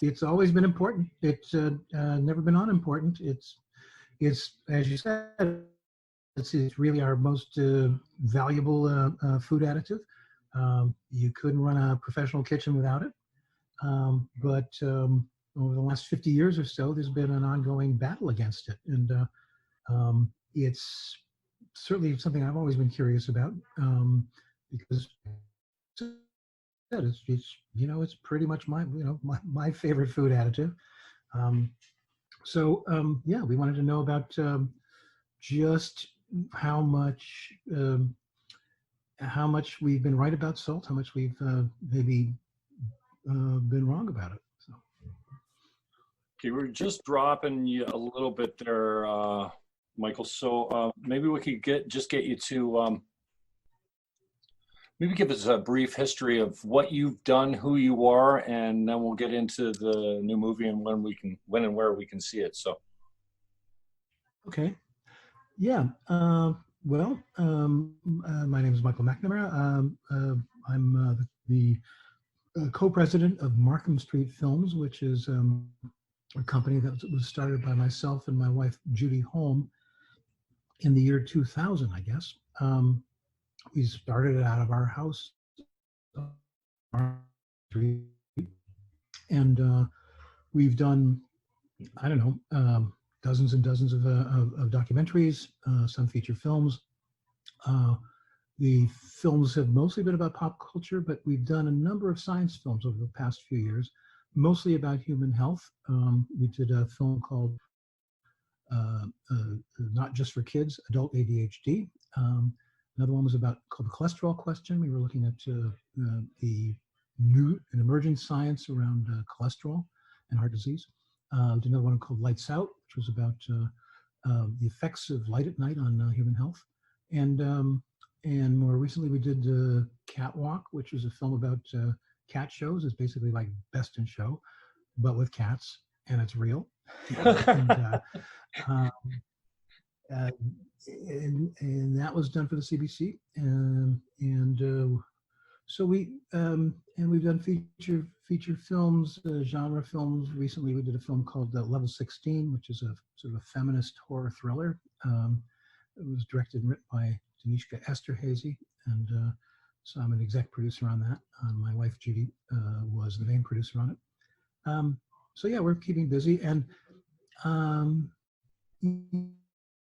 it's always been important. It's never been unimportant. It's as you said, it's really our most valuable food additive. You couldn't run a professional kitchen without it. But over the last 50 years or so, there's been an ongoing battle against it. And it's certainly something I've always been curious about because it's pretty much my favorite food additive. We wanted to know about just how much we've been right about salt, how much we've maybe been wrong about it. So. Okay, we're just dropping you a little bit there, Michael. So maybe we could get you to maybe give us a brief history of what you've done, who you are, and then we'll get into the new movie and when and where we can see it. So. Okay. Yeah. My name is Michael McNamara. I'm the co-president of Markham Street Films, which is a company that was started by myself and my wife, Judy Holm, in the year 2000, I guess. We started it out of our house, and we've done, dozens and dozens of documentaries, some feature films. The films have mostly been about pop culture, but we've done a number of science films over the past few years, mostly about human health. We did a film called Not Just for Kids, Adult ADHD. Another one was called The Cholesterol Question. We were looking at the new and emerging science around cholesterol and heart disease. We did another one called Lights Out, which was about the effects of light at night on human health. And more recently, we did Catwalk, which was a film about cat shows. It's basically like Best in Show, but with cats, and it's real. And that was done for the CBC. So we've done feature films, genre films. Recently, we did a film called Level 16, which is a sort of a feminist horror thriller. It was directed and written by Danishka Esterhazy, and so I'm an exec producer on that. My wife Judy was the main producer on it. We're keeping busy, and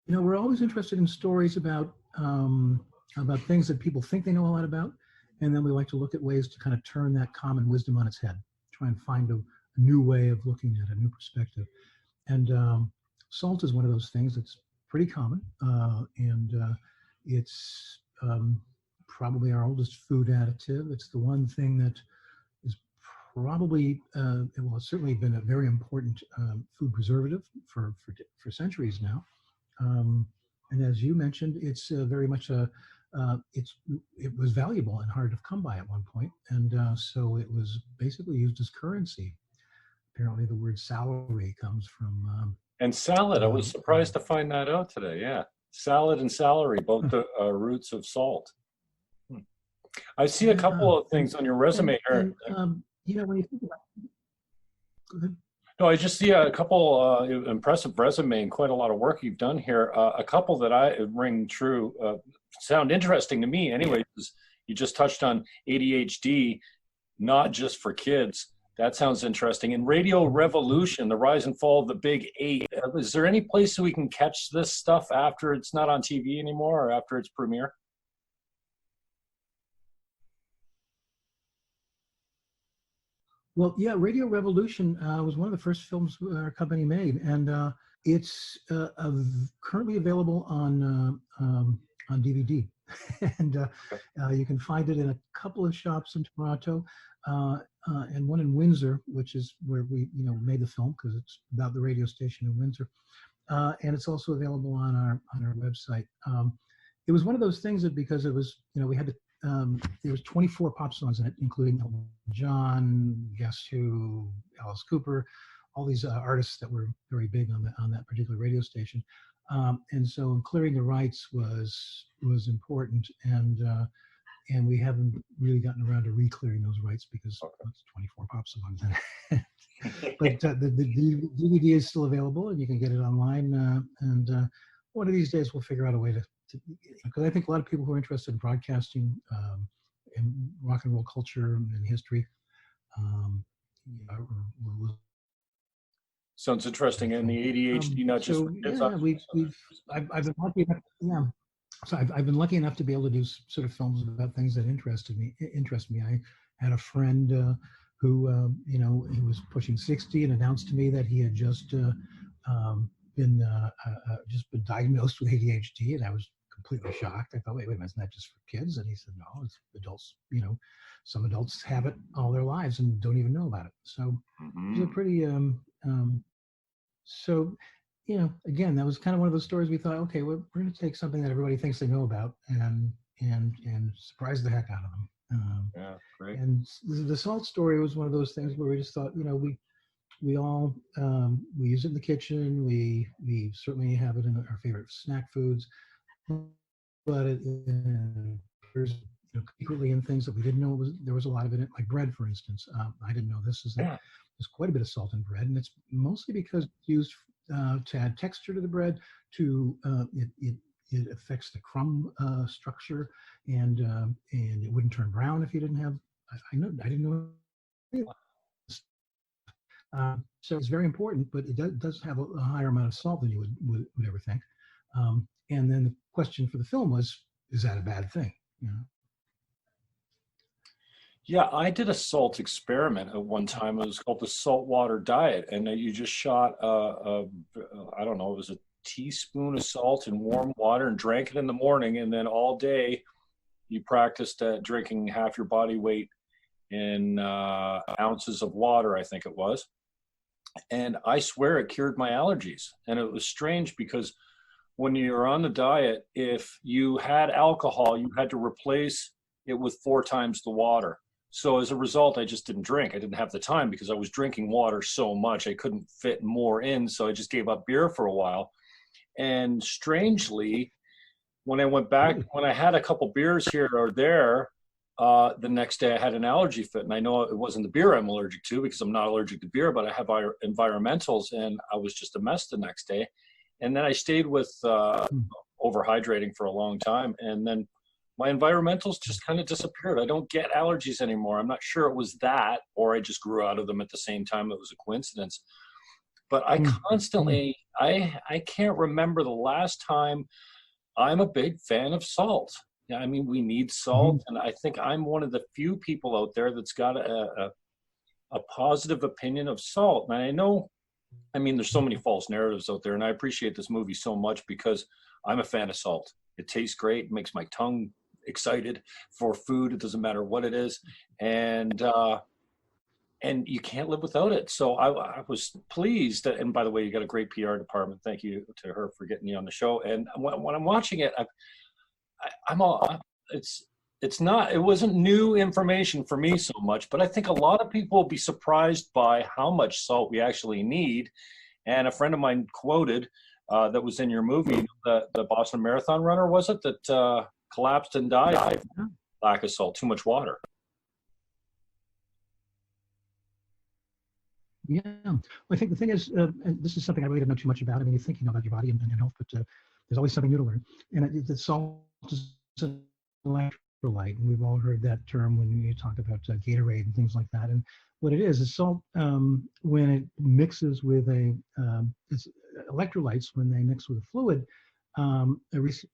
we're always interested in stories about things that people think they know a lot about, and then we like to look at ways to kind of turn that common wisdom on its head, try and find a new way of looking at it, a new perspective. And salt is one of those things that's pretty common, and it's probably our oldest food additive. It's the one thing that is probably, it's certainly been a very important food preservative for centuries now. And as you mentioned, it's very much it was valuable and hard to come by at one point, and so it was basically used as currency. Apparently, the word salary comes from. And salad, I was surprised to find that out today. Yeah, salad and salary, both the roots of salt. I see a couple of things on your resume here. When you think about it, go ahead. No, I just see a couple impressive resume and quite a lot of work you've done here. A couple that I ring true, sound interesting to me anyway, because you just touched on ADHD, not just for kids. That sounds interesting. And Radio Revolution, the rise and fall of the Big Eight. Is there any place we can catch this stuff after it's not on TV anymore or after its premiere? Well, yeah, Radio Revolution was one of the first films our company made, and it's currently available on DVD, and you can find it in a couple of shops in Toronto, and one in Windsor, which is where we made the film because it's about the radio station in Windsor, and it's also available on our website. It was one of those things that because it was we had to. There was 24 pop songs in it, including Elton John, Guess Who, Alice Cooper, all these artists that were very big on that particular radio station. And so clearing the rights was important. And and we haven't really gotten around to re-clearing those rights because it's 24 pop songs. But the DVD is still available, and you can get it online. And one of these days, we'll figure out a way to because I think a lot of people who are interested in broadcasting and rock and roll culture and history. Sounds interesting. And the ADHD, not just for kids. I've been lucky enough. Yeah. So I've been lucky enough to be able to do sort of films about things that interest me. I had a friend who, he was pushing 60 and announced to me that he had just been diagnosed with ADHD, and I was completely shocked. I thought, wait a minute, isn't that just for kids? And he said, no, it's adults. Some adults have it all their lives and don't even know about it. So it was a pretty again, that was kind of one of those stories we thought, okay, we're going to take something that everybody thinks they know about and surprise the heck out of them. Yeah, great. And the salt story was one of those things where we just thought, we all we use it in the kitchen. We certainly have it in our favorite snack foods, but it appears secretly in things that we didn't know there was a lot of it, like bread, for instance. I didn't know this is there's quite a bit of salt in bread, and it's mostly because it's used to add texture to the bread. It affects the crumb structure, and it wouldn't turn brown if you didn't have. I didn't know. So it's very important, but it does have a higher amount of salt than you would ever think. And then the question for the film was, is that a bad thing? Yeah, I did a salt experiment at one time. It was called the saltwater diet, and you just shot I don't know, it was a teaspoon of salt in warm water and drank it in the morning, and then all day you practiced drinking half your body weight in ounces of water, I think it was. And I swear it cured my allergies. And it was strange because when you're on the diet, if you had alcohol, you had to replace it with 4 times the water. So as a result, I just didn't drink. I didn't have the time because I was drinking water so much. I couldn't fit more in. So I just gave up beer for a while. And strangely, when I went back, when I had a couple beers here or there, the next day I had an allergy fit. And I know it wasn't the beer I'm allergic to because I'm not allergic to beer, but I have environmentals, and I was just a mess the next day. And then I stayed with overhydrating for a long time. And then my environmentals just kind of disappeared. I don't get allergies anymore. I'm not sure it was that, or I just grew out of them at the same time. It was a coincidence. But I constantly, I can't remember the last time. I'm a big fan of salt. I mean, we need salt. And I think I'm one of the few people out there that's got a positive opinion of salt. And I know, I mean, there's so many false narratives out there, and I appreciate this movie so much because I'm a fan of salt. It tastes great. It makes my tongue excited for food. It doesn't matter what it is. And you can't live without it. So I was pleased that, and by the way, you got a great PR department. Thank you to her for getting me on the show. And when I'm watching it, it wasn't new information for me so much, but I think a lot of people will be surprised by how much salt we actually need. And a friend of mine quoted that was in your movie, the Boston Marathon runner, was it, that collapsed and died from lack of salt, too much water. Yeah, well, I think the thing is, and this is something I really don't know too much about. I mean, you're thinking about your body and health, but there's always something new to learn. And the salt is an electrolyte, and we've all heard that term when you talk about Gatorade and things like that. And what it is salt, when it mixes with it's electrolytes, when they mix with a fluid,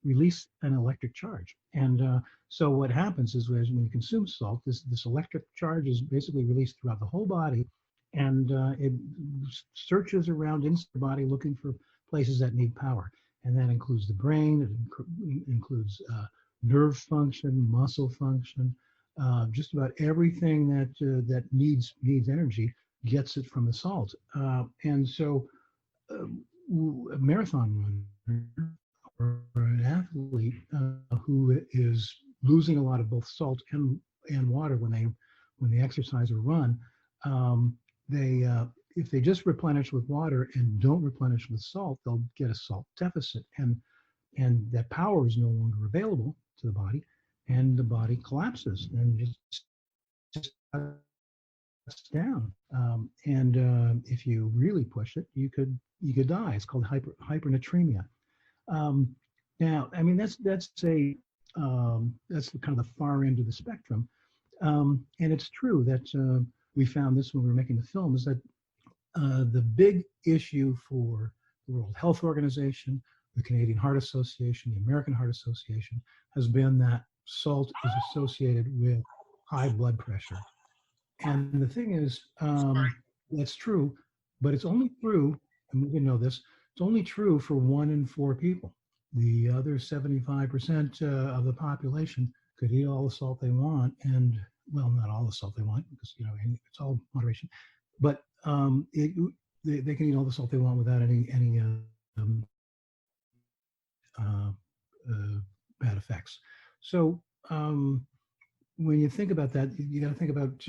release an electric charge. And so what happens is when you consume salt, this electric charge is basically released throughout the whole body, and it searches around in the body looking for places that need power. And that includes the brain, it includes nerve function, muscle function, just about everything that needs energy gets it from the salt. And so a marathon runner or an athlete who is losing a lot of both salt and water when they exercise or run, if they just replenish with water and don't replenish with salt, they'll get a salt deficit, and that power is no longer available to the body, and the body collapses and just shuts down. And if you really push it, you could die. It's called hypernatremia. Um, Now, I mean, that's the kind of the far end of the spectrum, and it's true that we found this when we were making the film is that the big issue for the World Health Organization, the Canadian Heart Association, the American Heart Association, has been that salt is associated with high blood pressure. And the thing is, that's true, but it's only true, and we know this, it's only true for 1 in 4 people. The other 75% of the population could eat all the salt they want, and well, not all the salt they want, because it's all moderation. But they can eat all the salt they want without any um, uh, bad effects. So when you think about that, you got to think about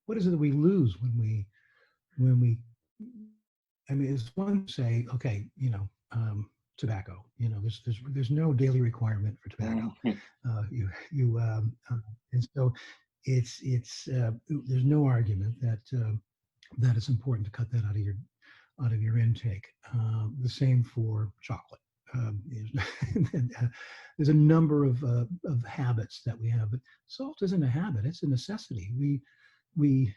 what is it that we lose when we. I mean, it's one to say, okay, tobacco. There's no daily requirement for tobacco. And so it's there's no argument that it's important to cut that out of your intake. The same for chocolate. There's a number of habits that we have, but salt isn't a habit; it's a necessity. We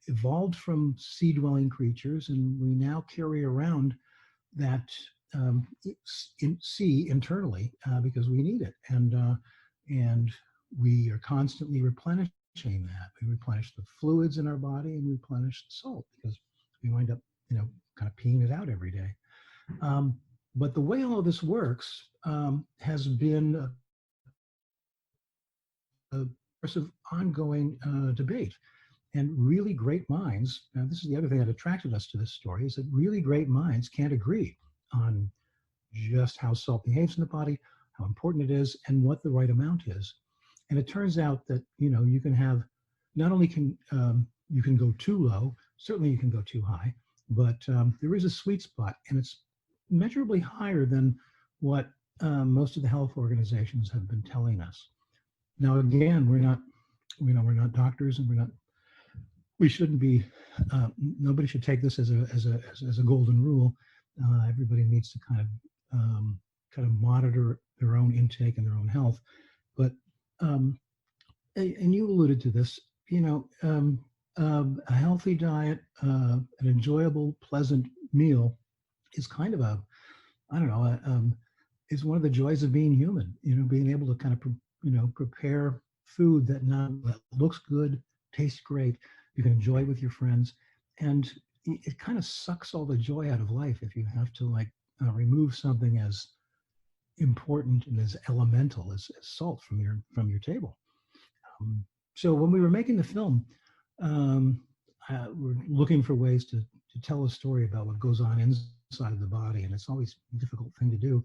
evolved from sea-dwelling creatures, and we now carry around that sea internally because we need it, and we are constantly replenishing that. We replenish the fluids in our body, and we replenish the salt because we wind up, kind of peeing it out every day. But the way all of this works has been a source of ongoing debate. And really great minds, now this is the other thing that attracted us to this story, is that really great minds can't agree on just how salt behaves in the body, how important it is, and what the right amount is. And it turns out that, you can have, not only can you can go too low, certainly you can go too high, but there is a sweet spot, and it's measurably higher than what most of the health organizations have been telling us. Now, again, we're not doctors, and we shouldn't be. Nobody should take this as a golden rule. Everybody needs to kind of monitor their own intake and their own health. But and you alluded to this. A healthy diet, an enjoyable, pleasant meal is kind of is one of the joys of being human. Being able to kind of prepare food that looks good, tastes great. You can enjoy it with your friends, and it kind of sucks all the joy out of life if you have to remove something as important and as elemental as salt from your table. So when we were making the film, we're looking for ways to tell a story about what goes on inside of the body, and it's always a difficult thing to do.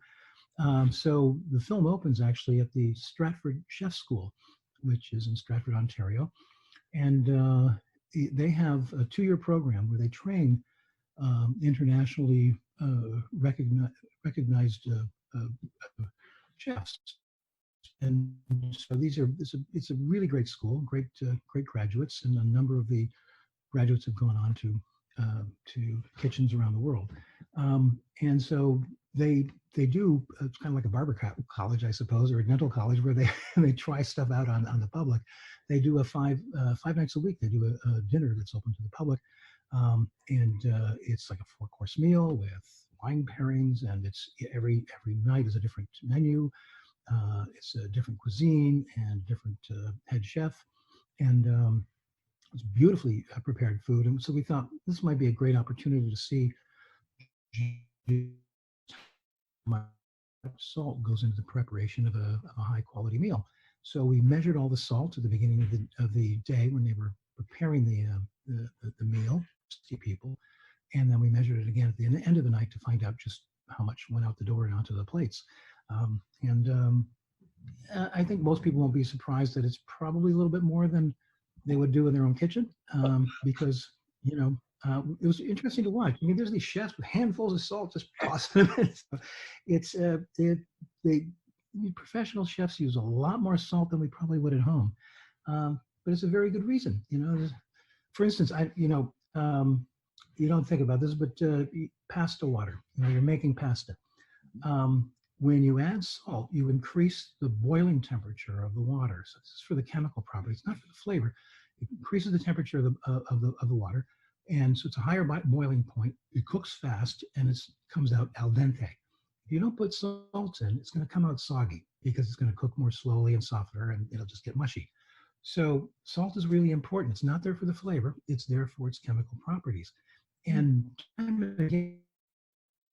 So the film opens actually at the Stratford Chef School, which is in Stratford, Ontario, and they have a 2-year program where they train internationally recognized chefs. And so it's a really great school, great graduates, and a number of the graduates have gone on to kitchens around the world. And so they do, it's kind of like a barber college, I suppose, or a dental college, where they try stuff out on the public. They do a 5 nights a week. They do a dinner that's open to the public, and it's like a 4-course meal with wine pairings, and it's every night is a different menu. It's a different cuisine and different head chef, and it's beautifully prepared food. And so we thought this might be a great opportunity to see how much salt goes into the preparation of a high quality meal. So we measured all the salt at the beginning of the day when they were preparing the meal, 60 people, and then we measured it again at the end of the night to find out just how much went out the door and onto the plates. I think most people won't be surprised that it's probably a little bit more than they would do in their own kitchen, because it was interesting to watch. I mean, there's these chefs with handfuls of salt just tossing them in. So it's professional chefs use a lot more salt than we probably would at home. But it's a very good reason. For instance, you don't think about this, but pasta water. You're making pasta. When you add salt, you increase the boiling temperature of the water. So this is for the chemical properties, not for the flavor. It increases the temperature of the water, and so it's a higher boiling point. It cooks fast, and it comes out al dente. If you don't put salt in, it's going to come out soggy because it's going to cook more slowly and softer, and it'll just get mushy. So salt is really important. It's not there for the flavor. It's there for its chemical properties. And time and again,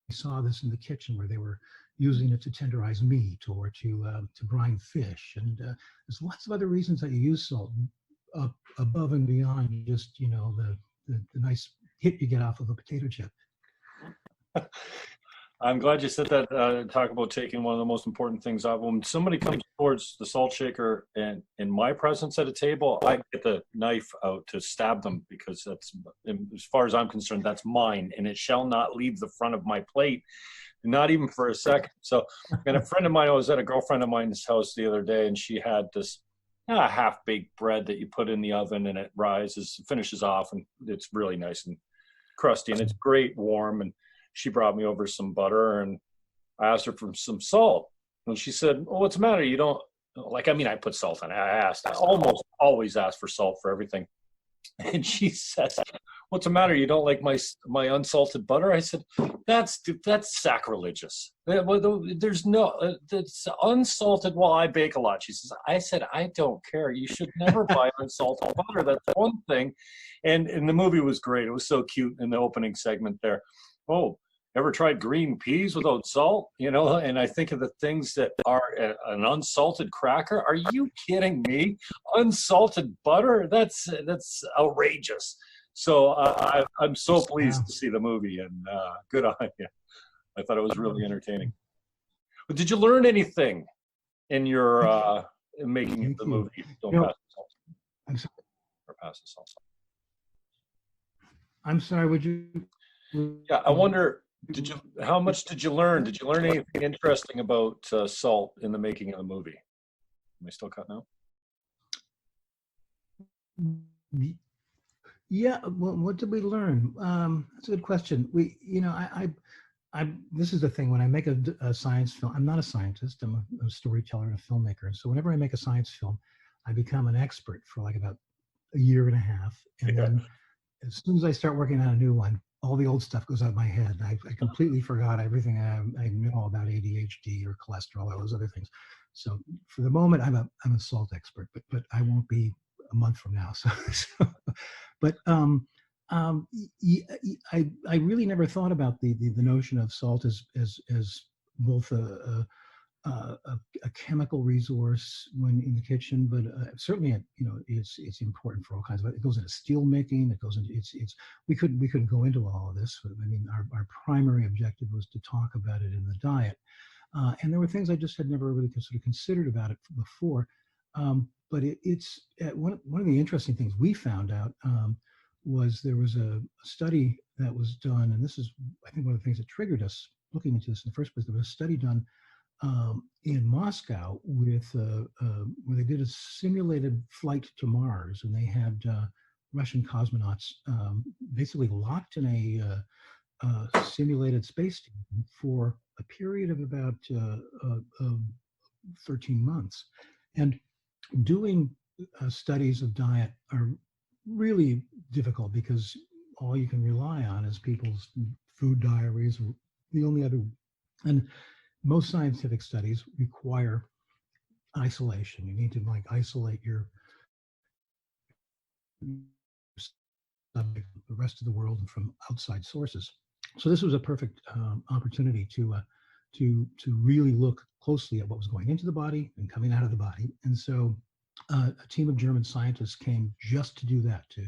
we saw this in the kitchen where they were using it to tenderize meat or to brine fish. And there's lots of other reasons that you use salt above and beyond just, the nice hit you get off of a potato chip. I'm glad you said that. Talk about taking one of the most important things off. When somebody comes towards the salt shaker and in my presence at a table, I get the knife out to stab them because that's, as far as I'm concerned, that's mine, and it shall not leave the front of my plate, not even for a second. So, and a friend of mine, I was at a girlfriend of mine's house the other day, and she had this half-baked bread that you put in the oven, and it finishes off, and it's really nice and crusty, and it's great warm. And she brought me over some butter, and I asked her for some salt. And she said, "Well, what's the matter? You don't I put salt on it." I almost always ask for salt for everything. And she says, "What's the matter? You don't like my unsalted butter?" I said, that's sacrilegious. There's no, it's unsalted. Well, I bake a lot. She says, I said, "I don't care. You should never buy unsalted butter. That's one thing." And the movie was great. It was so cute in the opening segment there. "Oh, ever tried green peas without salt?" And I think of the things that are an unsalted cracker. Are you kidding me? Unsalted butter? That's outrageous. So I'm so pleased to see the movie, and good on you. I thought it was really entertaining. But did you learn anything in your making of the movie? Don't pass the salt. I'm sorry. Or pass the salt. I'm sorry. Would you? Yeah, I wonder. How much did you learn? Did you learn anything interesting about salt in the making of the movie? Am I still cutting out? Yeah. Well, what did we learn? That's a good question. This is the thing. When I make a science film, I'm not a scientist. I'm a storyteller and a filmmaker. And so whenever I make a science film, I become an expert for like about a year and a half. And then as soon as I start working on a new one, all the old stuff goes out of my head. I completely forgot everything I know about ADHD or cholesterol or those other things. So for the moment, I'm a salt expert, but I won't be a month from now. But I really never thought about the notion of salt as both a chemical resource when in the kitchen, but certainly it's important for all kinds of. It goes into steel making. It goes into it's. We couldn't go into all of this. I mean, our primary objective was to talk about it in the diet, and there were things I just had never really considered about it before. But it's one of the interesting things we found out was there was a study that was done, and this is I think one of the things that triggered us looking into this in the first place. There was a study done in Moscow with where they did a simulated flight to Mars, and they had Russian cosmonauts basically locked in a simulated space station for a period of about 13 months. And doing studies of diet are really difficult because all you can rely on is people's food diaries. The only other, and most scientific studies require isolation. You need to isolate your subject from the rest of the world and from outside sources. So this was a perfect opportunity to really look closely at what was going into the body and coming out of the body. And so a team of German scientists came just to do that, to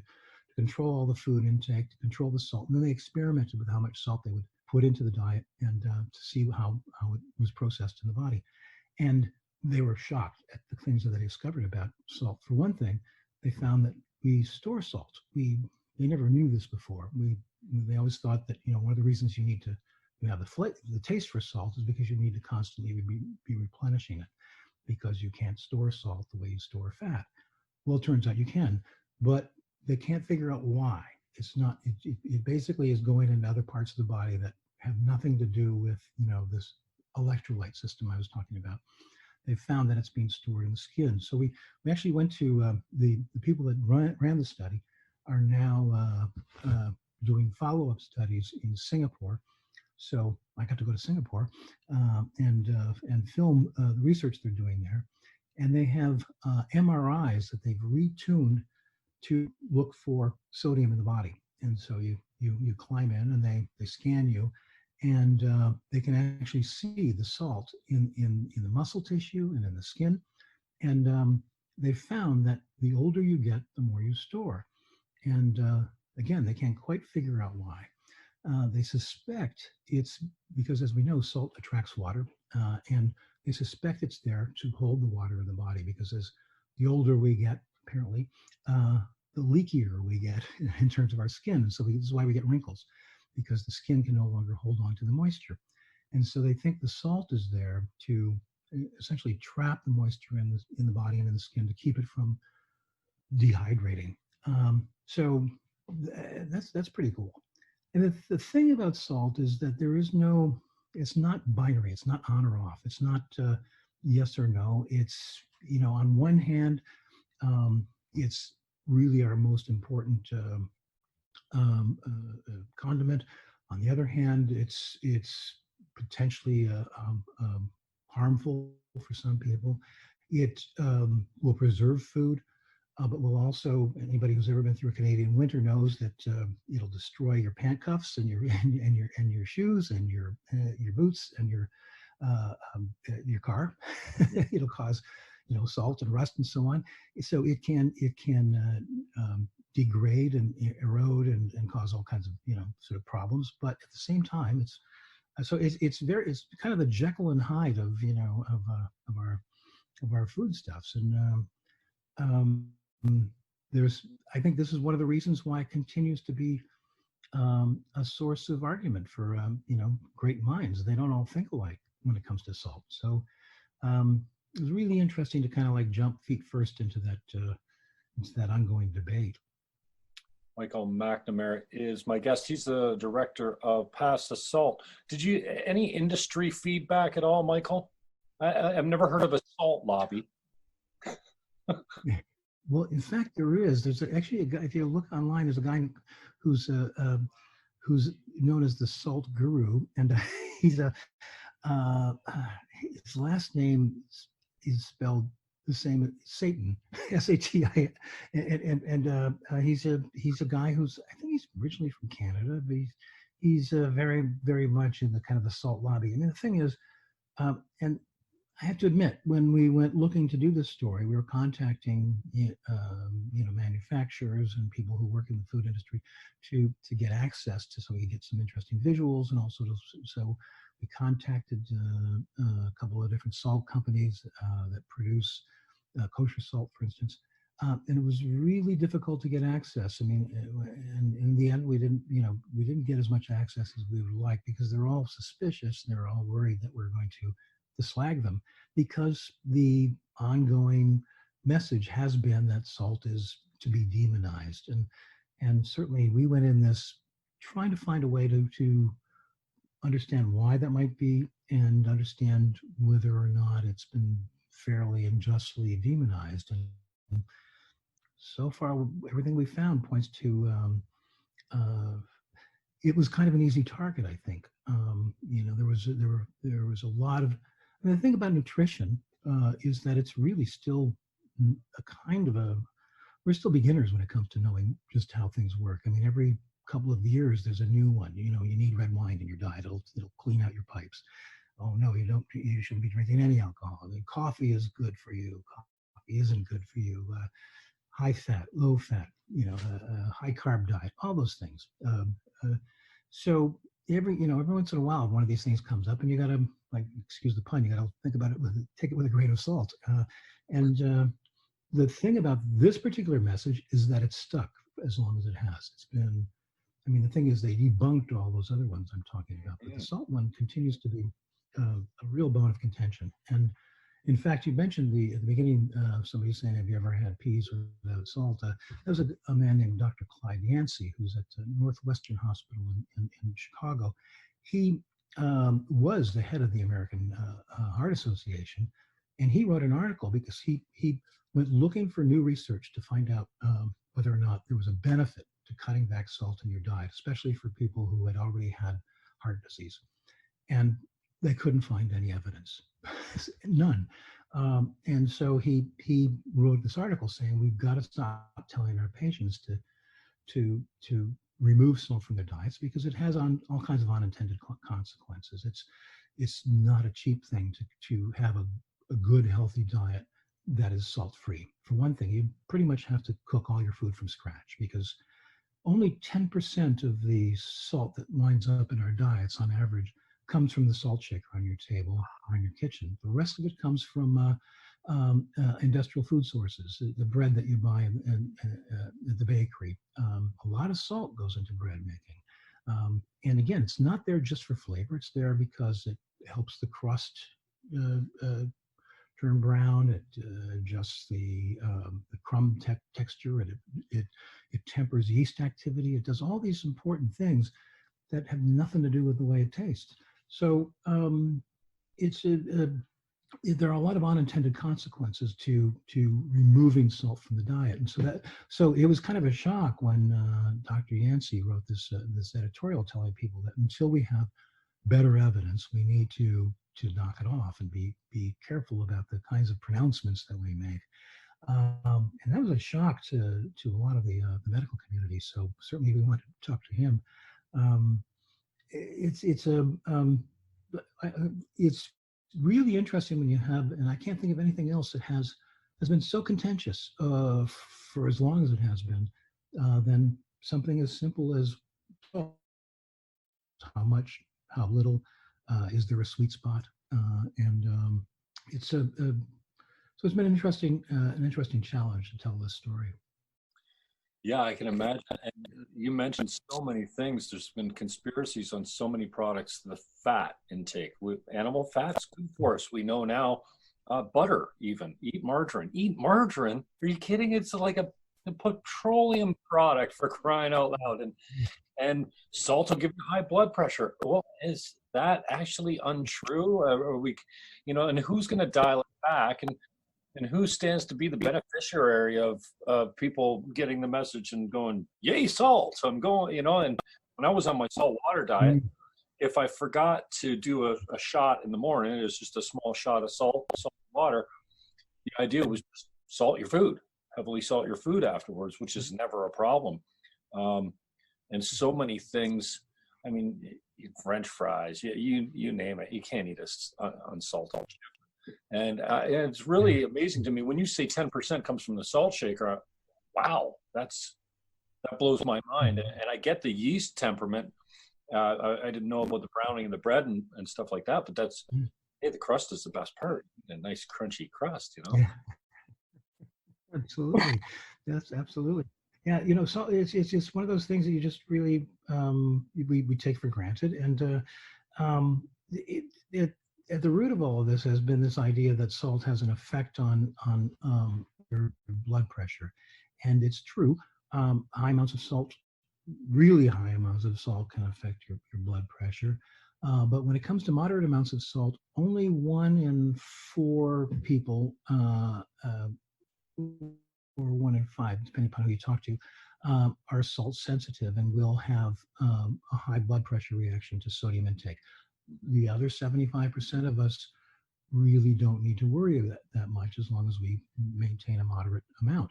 control all the food intake, to control the salt. And then they experimented with how much salt they would put into the diet and to see how it was processed in the body. And they were shocked at the things that they discovered about salt. For one thing, they found that we store salt. They never knew this before. They always thought that one of the reasons you need to you have the taste for salt is because you need to constantly be replenishing it, because you can't store salt the way you store fat. Well, it turns out you can, but they can't figure out why. It's not. It basically is going into other parts of the body that have nothing to do with this electrolyte system I was talking about. They found that it's being stored in the skin. So we actually went to the people that ran the study are now doing follow-up studies in Singapore. So I got to go to Singapore and film the research they're doing there. And they have MRIs that they've retuned to look for sodium in the body. And so you climb in and they scan you, and they can actually see the salt in the muscle tissue and in the skin. And they found that the older you get, the more you store. And again, they can't quite figure out why. They suspect it's because, as we know, salt attracts water, and they suspect it's there to hold the water in the body, because as the older we get, apparently, the leakier we get in terms of our skin. So this is why we get wrinkles, because the skin can no longer hold on to the moisture. And so they think the salt is there to essentially trap the moisture in the body and in the skin to keep it from dehydrating. So that's pretty cool. And the thing about salt is that it's not binary. It's not on or off. It's not yes or no. It's, on one hand, it's really our most important condiment. On the other hand, it's potentially harmful for some people. It will preserve food, but will also, anybody who's ever been through a Canadian winter knows that it'll destroy your pant cuffs and your shoes and your boots and your car. It'll cause salt and rust and so on. So it can degrade and erode and cause all kinds of sort of problems. But at the same time, it's kind of the Jekyll and Hyde of our foodstuffs. And I think this is one of the reasons why it continues to be a source of argument for great minds. They don't all think alike when it comes to salt. So it was really interesting to kind of like jump feet first into that ongoing debate. Michael McNamara is my guest. He's the director of Pass the Salt. Did you any industry feedback at all, Michael? I've never heard of a salt lobby. Well, in fact, there is. There's actually a guy. If you look online, there's a guy who's known as the Salt Guru, and he's his last name is spelled the same as Satan, S-A-T-I, and he's a guy who's, I think he's originally from Canada, but he's very, very much in the kind of the salt lobby. I mean, the thing is, and I have to admit, when we went looking to do this story, we were contacting manufacturers and people who work in the food industry to get access to, so we could get some interesting visuals, and also so we contacted a couple of different salt companies that produce kosher salt, for instance, and it was really difficult to get access. I mean, and in the end, we didn't get as much access as we would like, because they're all suspicious. They're all worried that we're going to slag them, because the ongoing message has been that salt is to be demonized, and certainly we went in this trying to find a way to understand why that might be, and understand whether or not it's been fairly and justly demonized. And so far, everything we found points to it was kind of an easy target, I think. There was a lot of. I mean, the thing about nutrition is that it's really still a kind of we're still beginners when it comes to knowing just how things work. I mean, every couple of years there's a new one. You need red wine in your diet. It'll clean out your pipes. Oh no, you shouldn't be drinking any alcohol. I mean, coffee is good for you. Coffee isn't good for you. High fat, low fat, high carb diet, all those things. So every once in a while, one of these things comes up, and you got to, like, excuse the pun, you got to think about it take it with a grain of salt. And the thing about this particular message is that it's stuck as long as it has. It's been I mean, the thing is, they debunked all those other ones I'm talking about, but the salt one continues to be a real bone of contention. And in fact, you mentioned at the beginning, somebody saying, "Have you ever had peas without salt?" There was a man named Dr. Clyde Yancey, who's at Northwestern Hospital in Chicago. He was the head of the American Heart Association, and he wrote an article because he went looking for new research to find out whether or not there was a benefit to cutting back salt in your diet, especially for people who had already had heart disease. And they couldn't find any evidence, none. And so he wrote this article saying we've got to stop telling our patients to remove salt from their diets because it has all kinds of unintended consequences. It's not a cheap thing to have a good, healthy diet that is salt-free. For one thing, you pretty much have to cook all your food from scratch because only 10% of the salt that winds up in our diets on average comes from the salt shaker on your table or in your kitchen. The rest of it comes from industrial food sources, the bread that you buy at the bakery. A lot of salt goes into bread making. And again, it's not there just for flavor. It's there because it helps the crust turn brown. It adjusts the crumb texture. It tempers yeast activity. It does all these important things that have nothing to do with the way it tastes. So there are a lot of unintended consequences to removing salt from the diet, and so it was kind of a shock when Dr. Yancey wrote this editorial telling people that until we have better evidence, we need to knock it off and be careful about the kinds of pronouncements that we make. And that was a shock to a lot of the medical community. So certainly we wanted to talk to him. It's really interesting when you have, and I can't think of anything else that has been so contentious for as long as it has been, than something as simple as how much, how little, is there a sweet spot, and so it's been an interesting challenge to tell this story. Yeah, I can imagine. And you mentioned so many things. There's been conspiracies on so many products. The fat intake, with animal fats, good for us. We know now. Butter, even. Eat margarine. Eat margarine? Are you kidding? It's like a petroleum product, for crying out loud. And salt will give you high blood pressure. Well, is that actually untrue? Are we, and who's going to dial it back? And who stands to be the beneficiary of people getting the message and going, yay, salt. So I'm going, and when I was on my salt water diet, if I forgot to do a shot in the morning, it was just a small shot of salt water. The idea was just heavily salt your food afterwards, which is never a problem. And so many things, I mean, French fries, you name it, you can't eat unsalted chip. And it's really amazing to me when you say 10% comes from the salt shaker. Wow, that blows my mind. And I get the yeast temperament. I didn't know about the browning of the bread and stuff like that, but the crust is the best part. A nice crunchy crust, Yeah. Absolutely, yes, absolutely. Yeah, so it's just one of those things that you just really we take for granted, and at the root of all of this has been this idea that salt has an effect on your blood pressure, and it's true. High amounts of salt, really high amounts of salt, can affect your blood pressure. But when it comes to moderate amounts of salt, only 1 in 4 people, or 1 in 5, depending upon who you talk to, are salt sensitive and will have a high blood pressure reaction to sodium intake. The other 75% of us really don't need to worry that much as long as we maintain a moderate amount.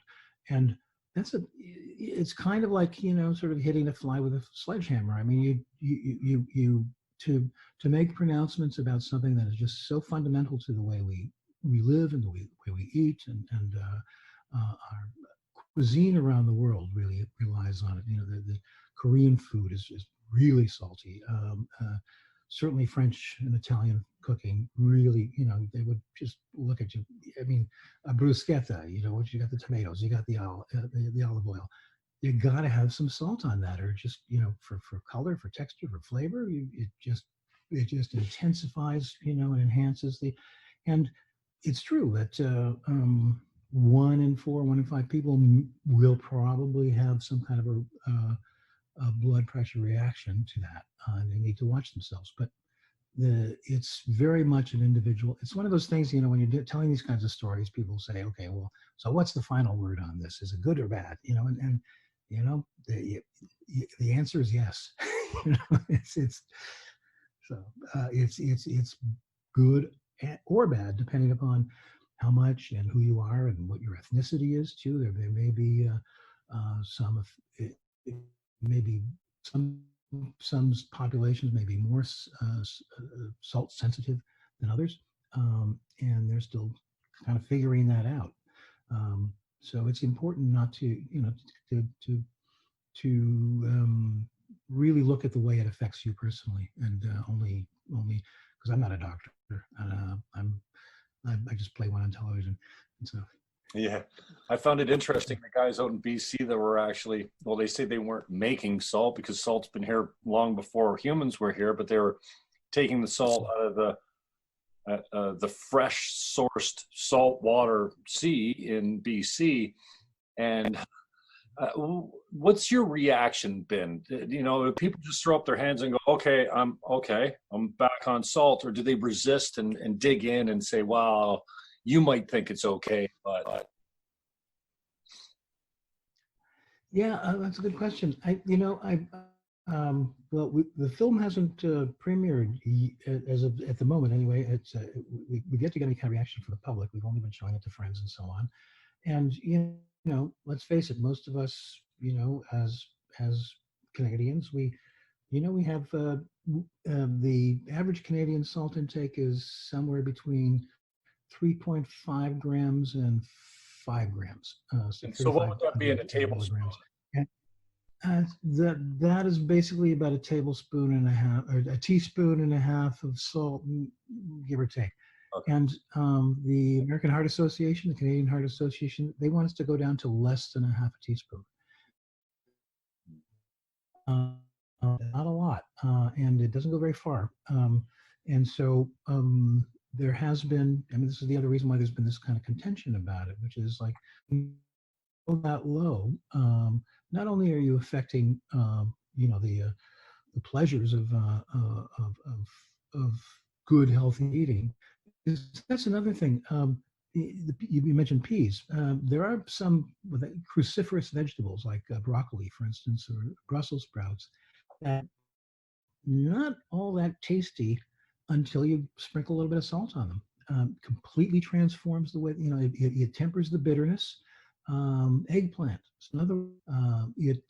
And it's kind of like, sort of hitting a fly with a sledgehammer. I mean, you to make pronouncements about something that is just so fundamental to the way we live and the way we eat, and our cuisine around the world really relies on it. The Korean food is really salty. Certainly French and Italian cooking really, they would just look at you. I mean, a bruschetta, you got the tomatoes, you got the olive oil. you got to have some salt on that, or just, for color, for texture, for flavor. It just intensifies, and enhances and it's true that 1 in 5 people will probably have some kind of a blood pressure reaction to that. They need to watch themselves, but it's very much an individual. It's one of those things, when you're telling these kinds of stories, people say, okay, well, so what's the final word on this? Is it good or bad? And the answer is yes. It's so it's good or bad, depending upon how much and who you are and what your ethnicity is too. There may be it may be some populations may be more salt sensitive than others, and they're still kind of figuring that out. So it's important not to really look at the way it affects you personally, and only because I'm not a doctor. I just play one on television, and so. Yeah, I found it interesting. The guys out in BC that were actually, well, they say they weren't making salt because salt's been here long before humans were here, but they were taking the salt out of the fresh sourced saltwater sea in BC. And what's your reaction been? People just throw up their hands and go, okay, I'm back on salt, or do they resist and dig in and say, wow, you might think it's okay, but yeah, that's a good question. The film hasn't premiered at the moment. Anyway, it's we get to get any kind of reaction from the public. We've only been showing it to friends and so on. And let's face it, most of us, as Canadians, we have the average Canadian salt intake is somewhere between 3.5 grams and 5 grams. So what would that be in a tablespoon? That is basically about a tablespoon and a half, or a teaspoon and a half of salt, give or take. Okay. And the American Heart Association, the Canadian Heart Association, they want us to go down to less than a half a teaspoon. Not a lot, and it doesn't go very far. And so there has been, this is the other reason why there's been this kind of contention about it, which is like, go that low, not only are you affecting, the pleasures of good, healthy eating. That's another thing. You mentioned peas. There are some cruciferous vegetables like broccoli, for instance, or Brussels sprouts, that not all that tasty until you sprinkle a little bit of salt on them. Completely transforms the way, it tempers the bitterness. Eggplant, it's another. It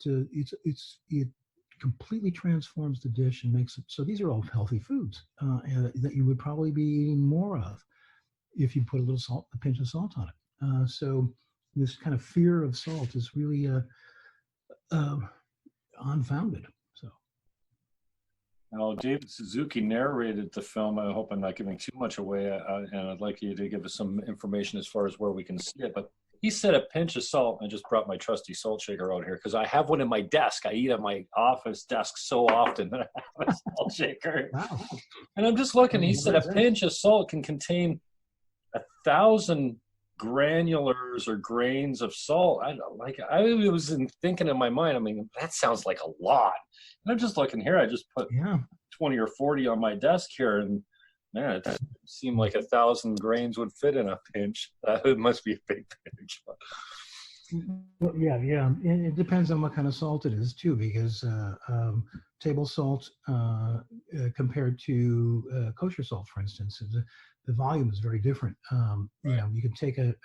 completely transforms the dish and makes it so. These are all healthy foods that you would probably be eating more of if you put a pinch of salt on it. So this kind of fear of salt is really unfounded. So. Now, David Suzuki narrated the film. I hope I'm not giving too much away, and I'd like you to give us some information as far as where we can see it. But he said a pinch of salt. I just brought my trusty salt shaker out here because I have one in my desk. I eat at my office desk so often that I have a salt shaker. Wow. And I'm just looking. He said a pinch of salt can contain 1,000 granulars or grains of salt. I was thinking in my mind, that sounds like a lot. And I'm just looking here. I just put 20 or 40 on my desk here, and man, it doesn't seem like 1,000 grains would fit in a pinch. It must be a big pinch. Well, yeah. And it depends on what kind of salt it is too, because table salt compared to kosher salt, for instance, the volume is very different. You can take an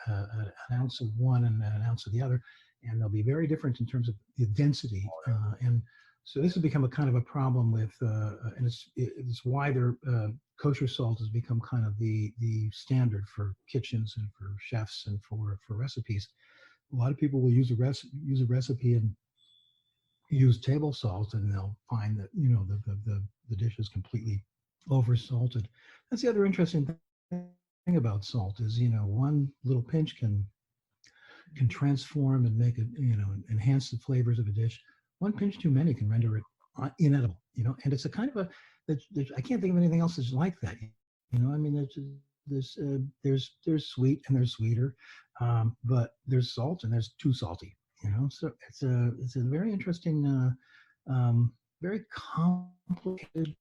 ounce of one and an ounce of the other, and they'll be very different in terms of the density. And so this has become a kind of a problem with, and it's why kosher salt has become kind of the standard for kitchens and for chefs and for recipes. A lot of people will use a recipe and use table salt, and they'll find that the dish is completely over salted. That's the other interesting thing about salt is one little pinch can can transform and make it, enhance the flavors of a dish. One pinch too many can render it inedible, and it's a kind of I can't think of anything else that's like that. I mean, there's sweet and there's sweeter, but there's salt and there's too salty, so it's a very interesting, very complicated,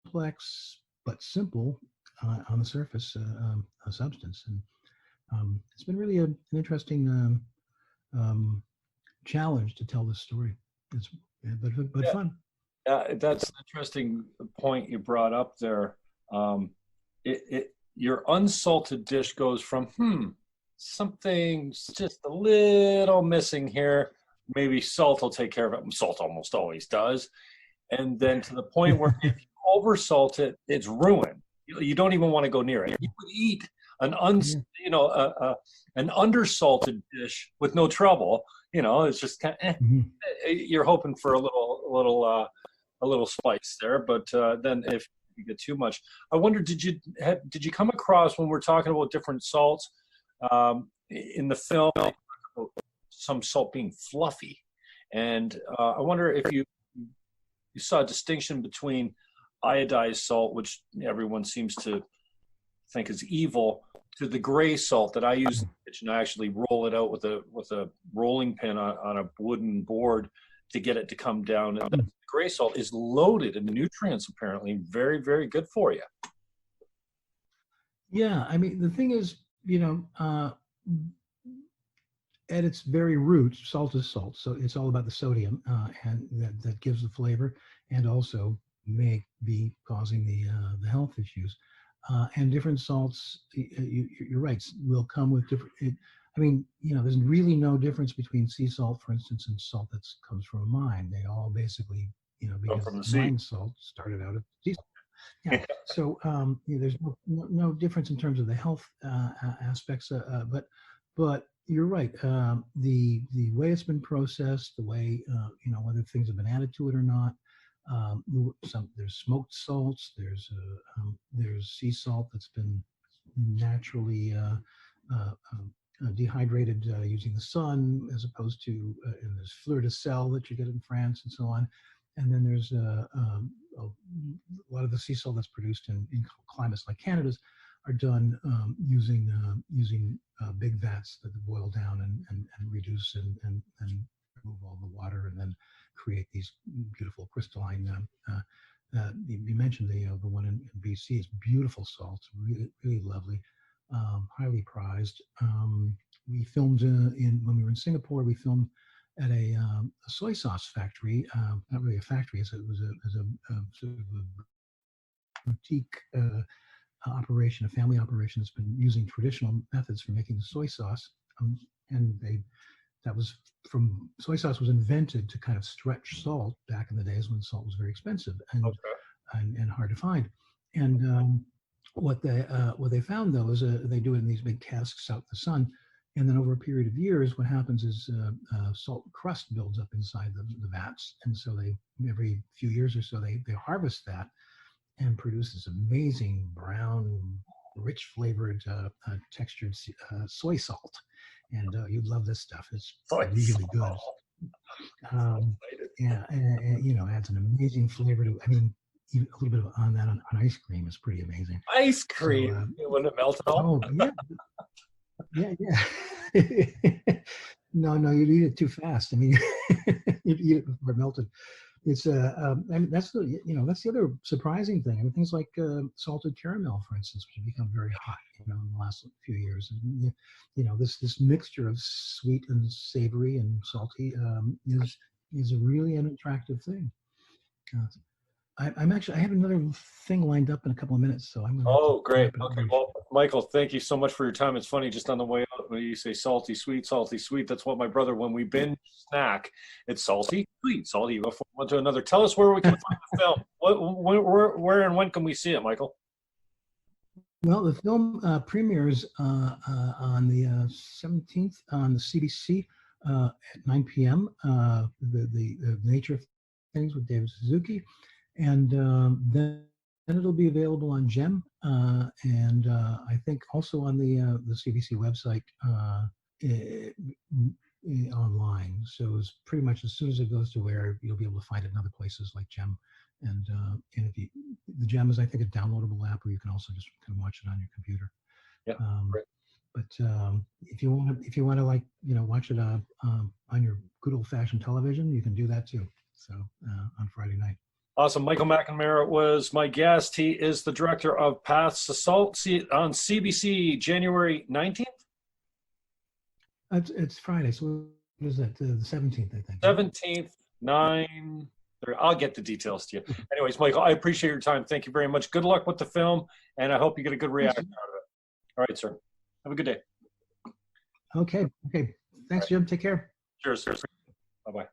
complex, but simple on the surface substance. And it's been really an interesting challenge to tell this story. But fun. That's an interesting point you brought up there. Your unsalted dish goes from something's just a little missing here. Maybe salt will take care of it. Salt almost always does. And then to the point where if you oversalt it, it's ruined. You don't even want to go near it. You would eat an undersalted dish with no trouble. It's just kind of, you're hoping for a little spice there, but then if you get too much, I wonder, did you come across, when we're talking about different salts in the film, some salt being fluffy, and I wonder if you saw a distinction between iodized salt, which everyone seems to think is evil, to the gray salt that I use in the kitchen. I actually roll it out with a rolling pin on a wooden board to get it to come down. And the gray salt is loaded in nutrients, apparently very, very good for you. Yeah, I mean, the thing is, at its very root, salt is salt. So it's all about the sodium, and that gives the flavor, and also may be causing the health issues. And different salts, you're right, will come with different. There's really no difference between sea salt, for instance, and salt that comes from a mine. They all basically, because from the mine salt started out of sea salt. Yeah. So there's no difference in terms of the health aspects, but you're right. The way it's been processed, the way whether things have been added to it or not. There's smoked salts. There's sea salt that's been naturally dehydrated using the sun, as opposed to and there's fleur de sel that you get in France and so on. And then there's a lot of the sea salt that's produced in climates like Canada's are done using big vats that boil down and reduce and remove all the water, and then create these beautiful crystalline. You mentioned the one in BC. It's beautiful salt, really, really lovely, highly prized. We filmed when we were in Singapore. We filmed at a soy sauce factory. Not really a factory, it was a sort of a boutique operation, a family operation that's been using traditional methods for making the soy sauce, and soy sauce was invented to kind of stretch salt back in the days when salt was very expensive and hard to find. And what they found, though, is they do it in these big casks out in the sun, and then over a period of years, what happens is salt crust builds up inside the vats, and so every few years or so they harvest that and produce this amazing brown, rich flavored, textured soy salt. And you'd love this stuff. It's really good. And adds an amazing flavor to. I mean, even a little bit on that on ice cream is pretty amazing. Ice cream, when it melts all. Oh yeah, yeah. No, you'd eat it too fast. I mean, you'd eat it before it melted. It's that's the other surprising thing. I mean, things like salted caramel, for instance, which have become very hot, in the last few years. And, this mixture of sweet and savory and salty is a really an attractive thing. I have another thing lined up in a couple of minutes, so I'm going to. Oh, great. Okay, well, Michael, thank you so much for your time. It's funny, just on the way out, when you say salty, sweet, that's what my brother, when we binge snack, it's salty, sweet, salty. You go from one to another. Tell us where we can find the film. Where and when can we see it, Michael? Well, the film premieres on the 17th on the CBC at 9 p.m. The Nature of Things with David Suzuki. And then it'll be available on Gem, and I think also on the CBC website online. So it's pretty much as soon as it goes to where you'll be able to find it in other places like Gem. And if you, the Gem is, I think, a downloadable app, or you can also just kind of watch it on your computer. Yeah. Great. But if you want to like watch it on your good old fashioned television, you can do that too. So on Friday night. Awesome. Michael McNamara was my guest. He is the director of Paths Assault on CBC, January 19th. It's Friday, so what is that? The 17th, I think. 17th, 9. I'll get the details to you. Anyways, Michael, I appreciate your time. Thank you very much. Good luck with the film, and I hope you get a good reaction out of it. All right, sir. Have a good day. Okay. Thanks, Jim. Take care. Cheers. Bye-bye.